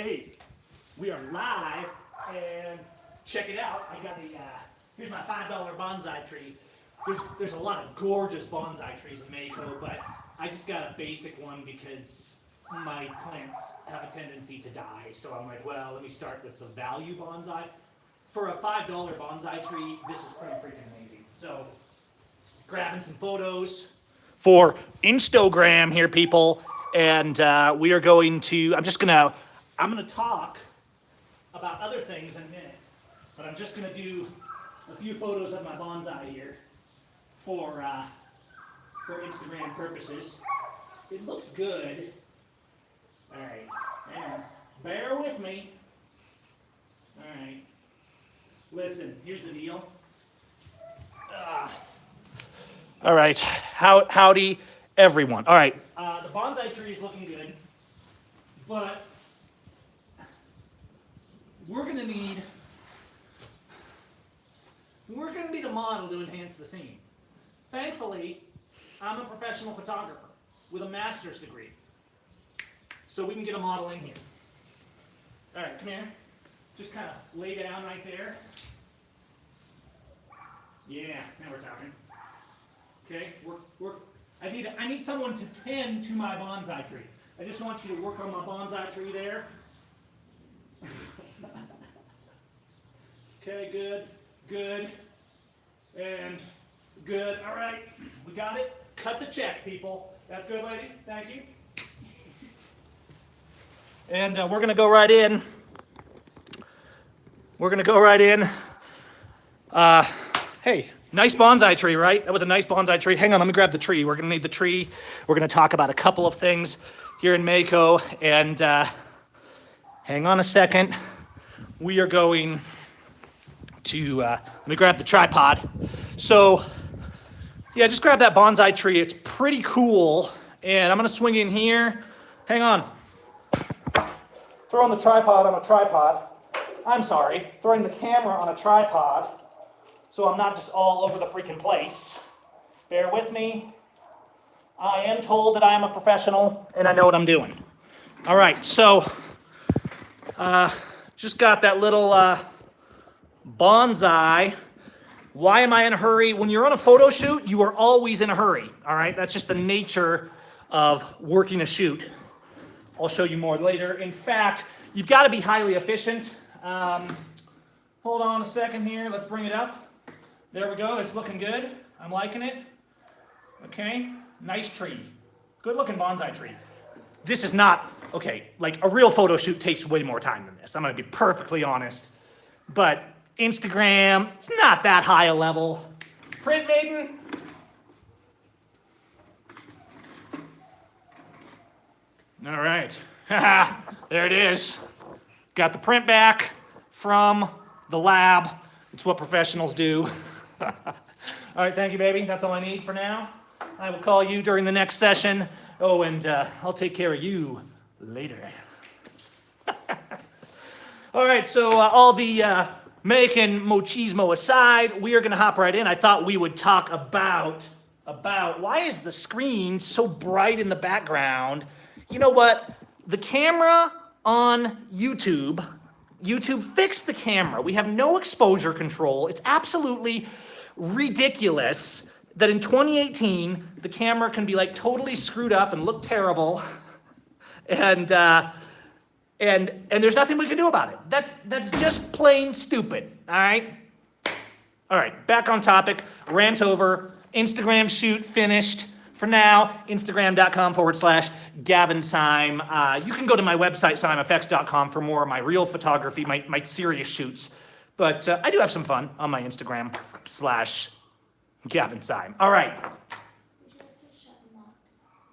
Hey, we are live, and check it out. I got here's my $5 bonsai tree. There's a lot of gorgeous bonsai trees in Mako, but I just got a basic one because my plants have a tendency to die. So I'm like, well, let me start with the value bonsai. For a $5 bonsai tree, this is pretty freaking amazing. So, grabbing some photos for Instagram here, people, and we are going to. I'm gonna talk about other things in a minute, but I'm just gonna do a few photos of my bonsai here for Instagram purposes. It looks good. All right, hang on. Bear with me. All right. Listen, here's the deal. All right, howdy, everyone. All right, the bonsai tree is looking good, but we're gonna need a model to enhance the scene. Thankfully, I'm a professional photographer with a master's degree, so we can get a model in here. All right, come here. Just kind of lay down right there. Yeah, now we're talking. Okay, I need someone to tend to my bonsai tree. I just want you to work on my bonsai tree there. Okay, good, and good. All right, we got it. Cut the check, people. That's good, lady. Thank you. And we're gonna go right in. Hey, nice bonsai tree, right? That was a nice bonsai tree. Hang on, let me grab the tree. We're gonna need the tree. We're gonna talk about a couple of things here in Mako. And hang on a second. We are going to, let me grab the tripod. So, yeah, just grab that bonsai tree. It's pretty cool. And I'm gonna swing in here. Hang on. Throwing the tripod on a tripod. I'm sorry, throwing the camera on a tripod so I'm not just all over the freaking place. Bear with me. I am told that I am a professional and I know what I'm doing. All right, so just got that little bonsai. Why am I in a hurry? When you're on a photo shoot, you are always in a hurry, all right? That's just the nature of working a shoot. I'll show you more later. In fact, you've got to be highly efficient. Hold on a second here. Let's bring it up. There we go. It's looking good. I'm liking it. Okay. Nice tree. Good looking bonsai tree. This is not, okay, like a real photo shoot takes way more time than this. I'm going to be perfectly honest. But Instagram, it's not that high a level. Print maiden. All right. There it is. Got the print back from the lab. It's what professionals do. All right, thank you, baby. That's all I need for now. I will call you during the next session. Oh, and I'll take care of you later. All right, so all the making machismo aside, we are going to hop right in. I thought we would talk about why is the screen so bright in the background? You know what? The camera on YouTube fixed the camera. We have no exposure control. It's absolutely ridiculous that in 2018, the camera can be like totally screwed up and look terrible. And there's nothing we can do about it. That's just plain stupid, all right? All right, back on topic, rant over, Instagram shoot finished. For now, Instagram.com/Gavin Seim. You can go to my website, SeimFX.com, for more of my real photography, my serious shoots. But I do have some fun on my Instagram/Gavin Seim. All right.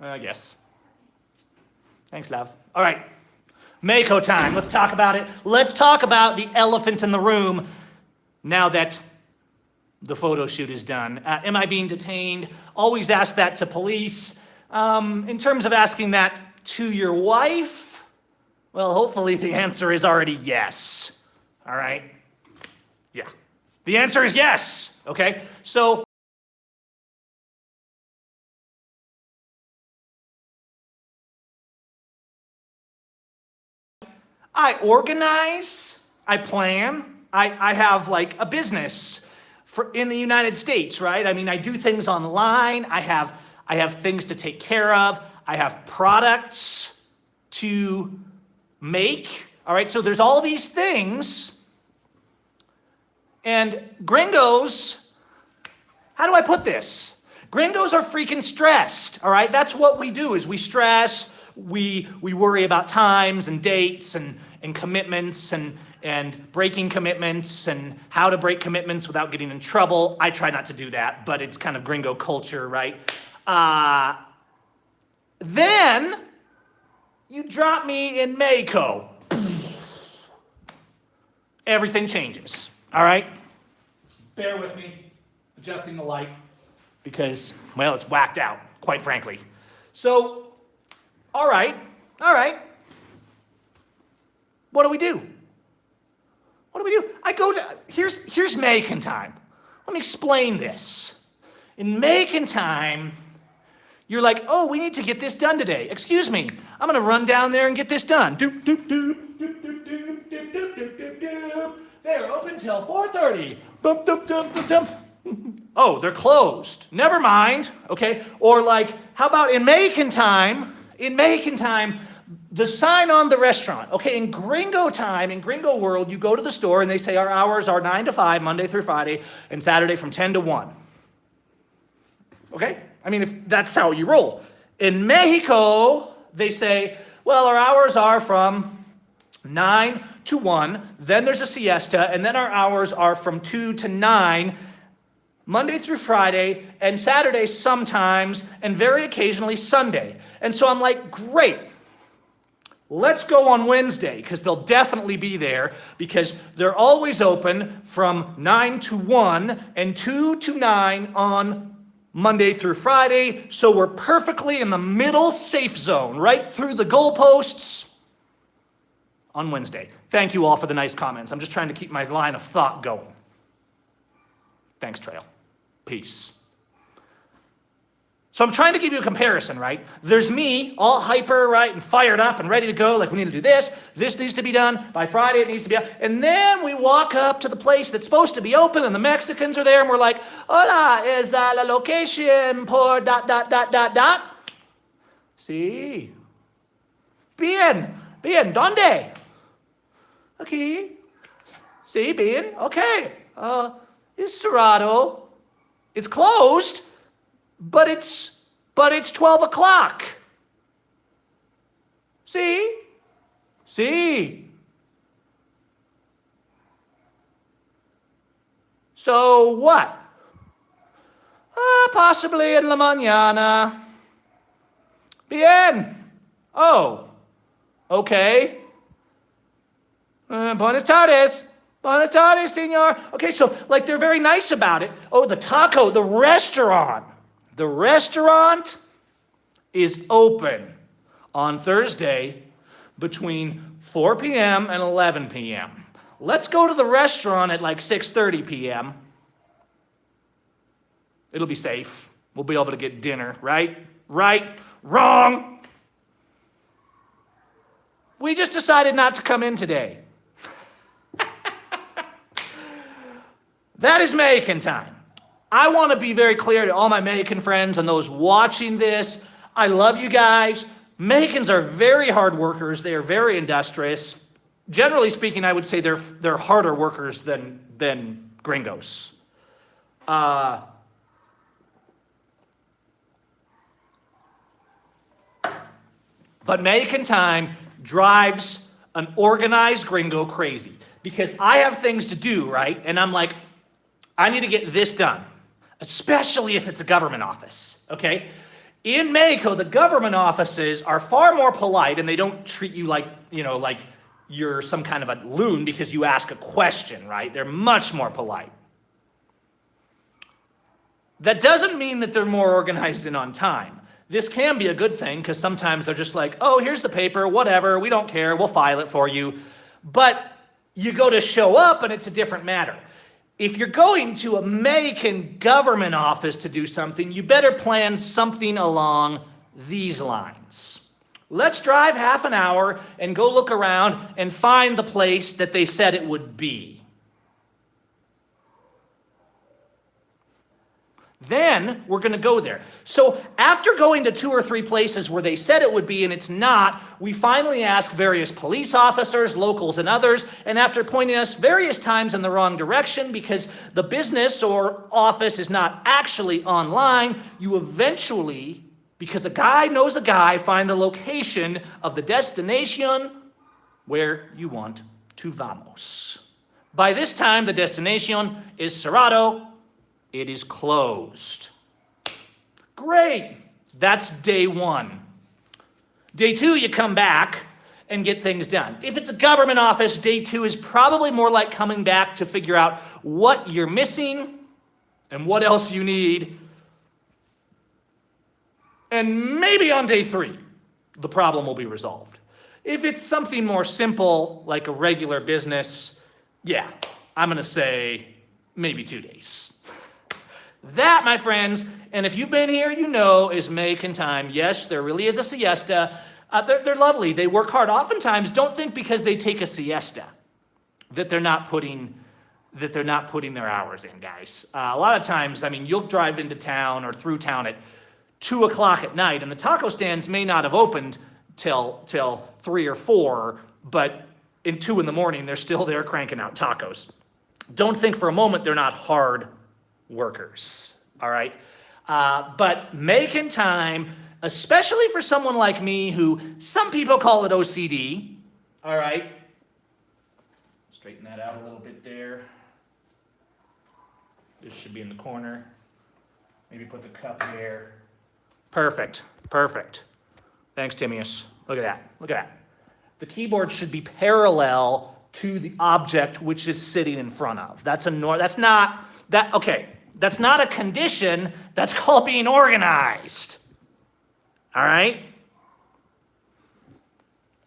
Yes. Thanks, love. All right. Mako time. Let's talk about it. Let's talk about the elephant in the room now that the photo shoot is done. Am I being detained? Always ask that to police. In terms of asking that to your wife, well, hopefully the answer is already yes. All right? Yeah. The answer is yes. Okay? So I organize, I plan, I have like a business in the United States, right? I mean, I do things online, I have things to take care of, I have products to make, all right? So there's all these things, and Gringos, how do I put this? Gringos are freaking stressed, all right? That's what we do, is we stress, we worry about times and dates and commitments and breaking commitments and how to break commitments without getting in trouble. I try not to do that, but it's kind of Gringo culture, right? Then you drop me in Mako. Everything changes, all right? Bear with me, adjusting the light, because, well, it's whacked out, quite frankly. So, all right. What do we do? I go to, here's Macon time. Let me explain this. In Macon time, you're like, oh, we need to get this done today. Excuse me, I'm gonna run down there and get this done. Doop, doop, doop, doop, doop, doop, doop, doop, doop, doop, doop. They're open till 4:30. Bump, dump, dump, dump, dump. Oh, they're closed. Never mind, okay? Or like, how about in Macon time, the sign on the restaurant, okay? In Gringo time, in Gringo world, you go to the store and they say our hours are 9 to 5, Monday through Friday, and Saturday from 10 to 1. Okay? I mean, if that's how you roll. In Mexico, they say, well, our hours are from 9 to 1, then there's a siesta, and then our hours are from 2 to 9, Monday through Friday, and Saturday sometimes, and very occasionally Sunday. And so I'm like, great. Let's go on Wednesday, because they'll definitely be there, because they're always open from 9 to 1 and 2 to 9 on Monday through Friday. So we're perfectly in the middle safe zone, right through the goalposts on Wednesday. Thank you all for the nice comments. I'm just trying to keep my line of thought going. Thanks, Trail. Peace. So I'm trying to give you a comparison, right? There's me, all hyper, right, and fired up and ready to go, like we need to do this. This needs to be done. By Friday, it needs to be done. And then we walk up to the place that's supposed to be open, and the Mexicans are there, and we're like, hola, es la location por ... Sí. Bien, ¿dónde? Aquí. Sí, bien, okay. It's cerrado. It's closed. But it's 12 o'clock. See? So what? Possibly en la mañana. Bien. Oh, okay. Buenas tardes. Buenas tardes, señor. Okay, so like they're very nice about it. Oh, the restaurant. The restaurant is open on Thursday between 4 p.m. and 11 p.m. Let's go to the restaurant at like 6:30 p.m. It'll be safe. We'll be able to get dinner, right? Right? Wrong. We just decided not to come in today. That is Macon time. I want to be very clear to all my Mexican friends and those watching this. I love you guys. Mexicans are very hard workers. They are very industrious. Generally speaking, I would say they're harder workers than Gringos. But Mexican time drives an organized Gringo crazy because I have things to do, right? And I'm like, I need to get this done. Especially if it's a government office, okay? In Mako, the government offices are far more polite and they don't treat you like, like you're some kind of a loon because you ask a question, right? They're much more polite. That doesn't mean that they're more organized and on time. This can be a good thing because sometimes they're just like, oh, here's the paper, whatever, we don't care, we'll file it for you. But you go to show up and it's a different matter. If you're going to a Mexican government office to do something, you better plan something along these lines. Let's drive half an hour and go look around and find the place that they said it would be. Then we're going to go there. So after going to 2 or 3 places where they said it would be and it's not, we finally ask various police officers, locals, and others, and after pointing us various times in the wrong direction because the business or office is not actually online, you eventually, because a guy knows a guy, find the location of the destination where you want to vamos. By this time, the destination is Cerrado. It is closed. Great. That's day 1. Day 2, you come back and get things done. If it's a government office, day 2 is probably more like coming back to figure out what you're missing and what else you need. And maybe on day 3, the problem will be resolved. If it's something more simple, like a regular business, yeah, I'm going to say maybe 2 days. That, my friends, and if you've been here, you know, is Mexican time. Yes, there really is a siesta. They're lovely. They work hard. Oftentimes, don't think because they take a siesta that they're not putting their hours in, guys. A lot of times, I mean, you'll drive into town or through town at 2 o'clock at night, and the taco stands may not have opened till 3 or 4, but in 2 in the morning, they're still there cranking out tacos. Don't think for a moment they're not hard workers, all right? But making time, especially for someone like me who some people call it OCD, all right? Straighten that out a little bit there. This should be in the corner. Maybe put the cup there. Perfect. Thanks, Timius. Look at that. The keyboard should be parallel to the object which is sitting in front of. That's not a condition. That's called being organized. All right?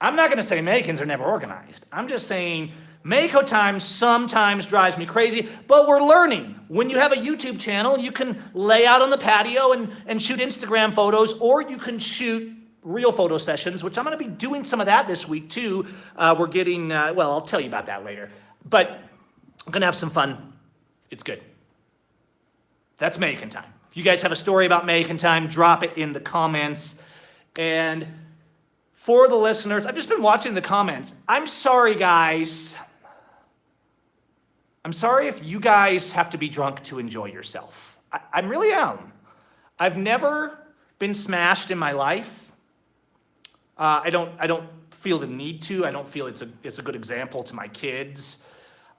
I'm not going to say Mexicans are never organized. I'm just saying Mako time sometimes drives me crazy, but we're learning. When you have a YouTube channel, you can lay out on the patio and shoot Instagram photos, or you can shoot real photo sessions, which I'm going to be doing some of that this week too. We're getting, I'll tell you about that later. But I'm going to have some fun. It's good. That's Mexican time. If you guys have a story about Mexican time, drop it in the comments. And for the listeners, I've just been watching the comments. I'm sorry, guys. I'm sorry if you guys have to be drunk to enjoy yourself. I really am. I've never been smashed in my life. I don't feel the need to. I don't feel it's a good example to my kids.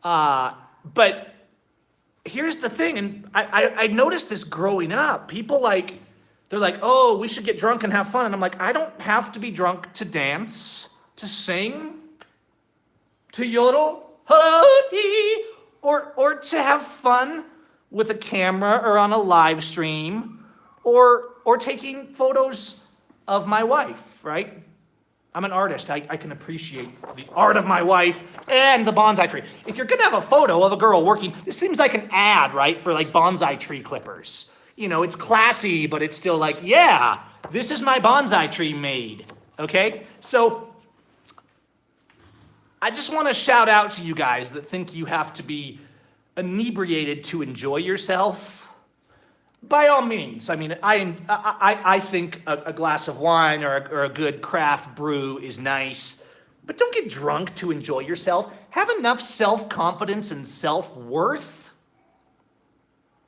But here's the thing, and I noticed this growing up. People they're like, oh, we should get drunk and have fun. And I'm like, I don't have to be drunk to dance, to sing, to yodel, or to have fun with a camera or on a live stream, or taking photos of my wife, right? I'm an artist. I can appreciate the art of my wife and the bonsai tree. If you're gonna have a photo of a girl working, this seems like an ad, right, for like bonsai tree clippers. You know, it's classy, but it's still like, yeah, this is my bonsai tree made, okay? So I just want to shout out to you guys that think you have to be inebriated to enjoy yourself. By all means, I mean, I think a glass of wine or a good craft brew is nice, but don't get drunk to enjoy yourself. Have enough self-confidence and self-worth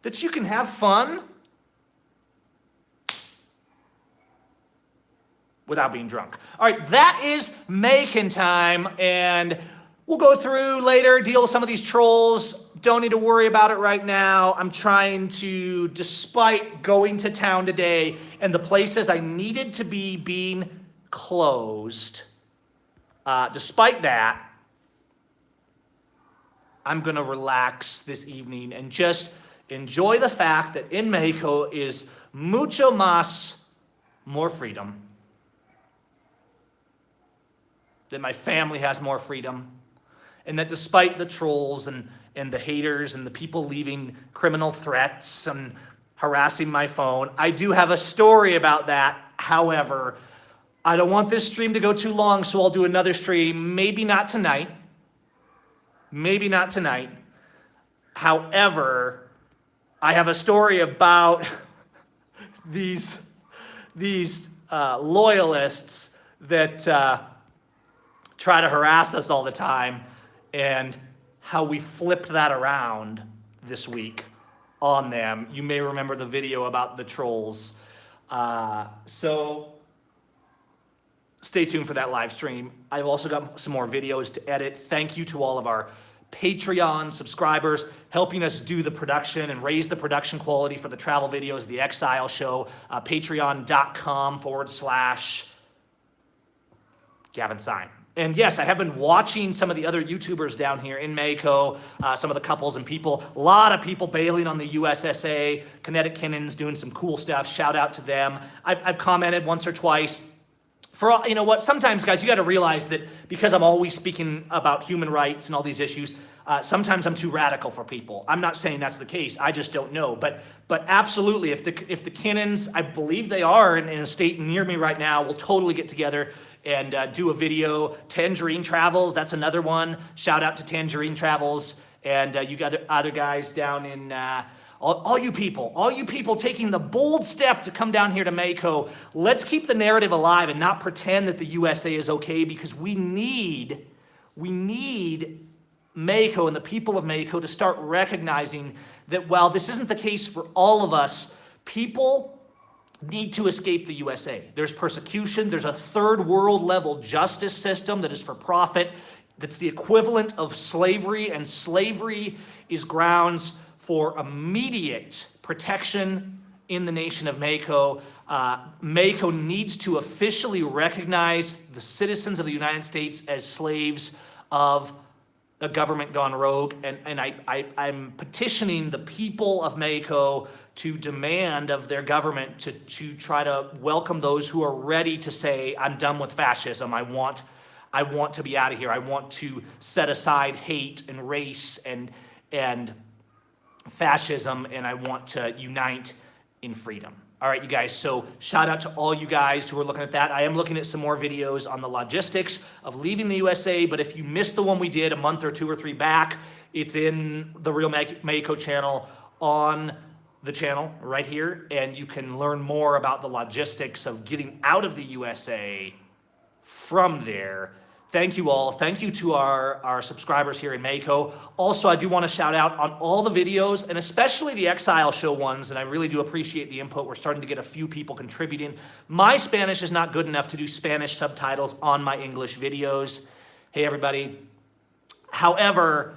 that you can have fun without being drunk. All right, that is Mexican time, and we'll go through later, deal with some of these trolls. Don't need to worry about it right now. I'm trying to, despite going to town today and the places I needed to be being closed, despite that, I'm going to relax this evening and just enjoy the fact that in Mexico is mucho más, more freedom. That my family has more freedom. And that despite the trolls and the haters and the people leaving criminal threats and harassing my phone, I do have a story about that. However, I don't want this stream to go too long, so I'll do another stream. Maybe not tonight. Maybe not tonight. However, I have a story about these loyalists that try to harass us all the time, and how we flipped that around this week on them. You may remember the video about the trolls. So stay tuned for that live stream. I've also got some more videos to edit. Thank you to all of our Patreon subscribers helping us do the production and raise the production quality for the travel videos, the Exile Show, patreon.com/Gavin Seim. And yes, I have been watching some of the other YouTubers down here in Mako, some of the couples and people. A lot of people bailing on the USSA. Kinetic Kinnon's doing some cool stuff. Shout out to them. I've commented once or twice. For, you know what, sometimes, guys, you got to realize that because I'm always speaking about human rights and all these issues, sometimes I'm too radical for people. I'm not saying that's the case. I just don't know. But absolutely, if the Kinnons, I believe they are in a state near me right now, will totally get together and do a video. Tangerine Travels, that's another one. Shout out to Tangerine Travels. And you got other guys down in... all you people taking the bold step to come down here to Mako. Let's keep the narrative alive and not pretend that the USA is okay, because we need Mako and the people of Mako to start recognizing that while this isn't the case for all of us, people need to escape the USA. There's persecution. There's a third world level justice system that is for profit. That's the equivalent of slavery, and slavery is grounds for immediate protection in the nation of Mako. Mako needs to officially recognize the citizens of the United States as slaves of a government gone rogue. And I'm petitioning the people of Mako to demand of their government to try to welcome those who are ready to say, I'm done with fascism. I want to be out of here. I want to set aside hate and race and fascism, and I want to unite in freedom. All right, you guys, so shout out to all you guys who are looking at that. I am looking at some more videos on the logistics of leaving the USA, but if you missed the one we did a month or 2 or 3 back, it's in the Real Mako channel on the channel right here, and you can learn more about the logistics of getting out of the USA from there. Thank you all. Thank you to our subscribers here in Mako. Also, I do want to shout out on all the videos, and especially the Exile Show ones, and I really do appreciate the input. We're starting to get a few people contributing. My Spanish is not good enough to do Spanish subtitles on my English videos. Hey, everybody. However,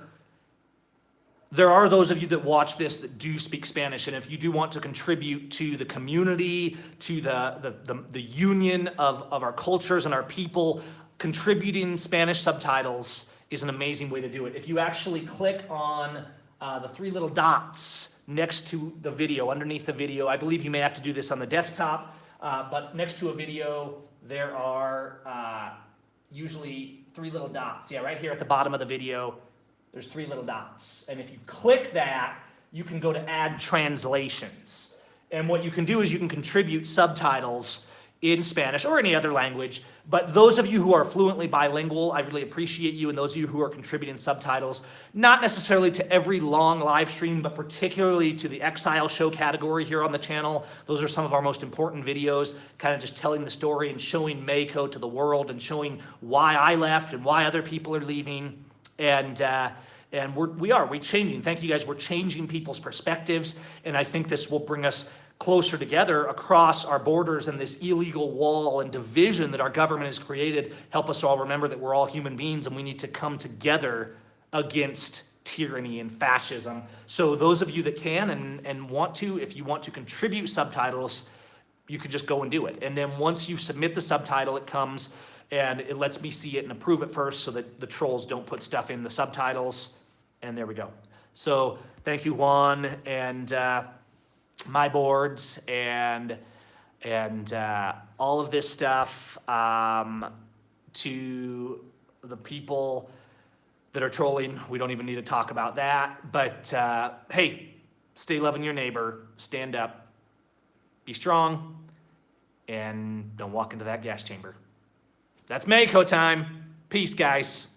there are those of you that watch this that do speak Spanish, and if you do want to contribute to the community, to the union of our cultures and our people, contributing Spanish subtitles is an amazing way to do it. If you actually click on the 3 little dots next to the video, underneath the video, I believe you may have to do this on the desktop, but next to a video, there are usually 3 little dots. Yeah, right here at the bottom of the video, there's 3 little dots. And if you click that, you can go to add translations. And what you can do is you can contribute subtitles in Spanish or any other language. But those of you who are fluently bilingual, I really appreciate you, and those of you who are contributing subtitles, not necessarily to every long live stream, but particularly to the Exile Show category here on the channel. Those are some of our most important videos, kind of just telling the story and showing Mako to the world and showing why I left and why other people are leaving. And we're changing. Thank you guys. We're changing people's perspectives, and I think this will bring us closer together across our borders, and this illegal wall and division that our government has created. Help us all remember that we're all human beings, and we need to come together against tyranny and fascism. So those of you that can and want to, if you want to contribute subtitles, you could just go and do it. And then once you submit the subtitle, it comes and it lets me see it and approve it first, so that the trolls don't put stuff in the subtitles. And there we go. So thank you, Juan, and my boards and all of this stuff, to the people that are trolling. We don't even need to talk about that, but hey, stay loving your neighbor, stand up, be strong, and don't walk into that gas chamber. That's Mako time. Peace, guys.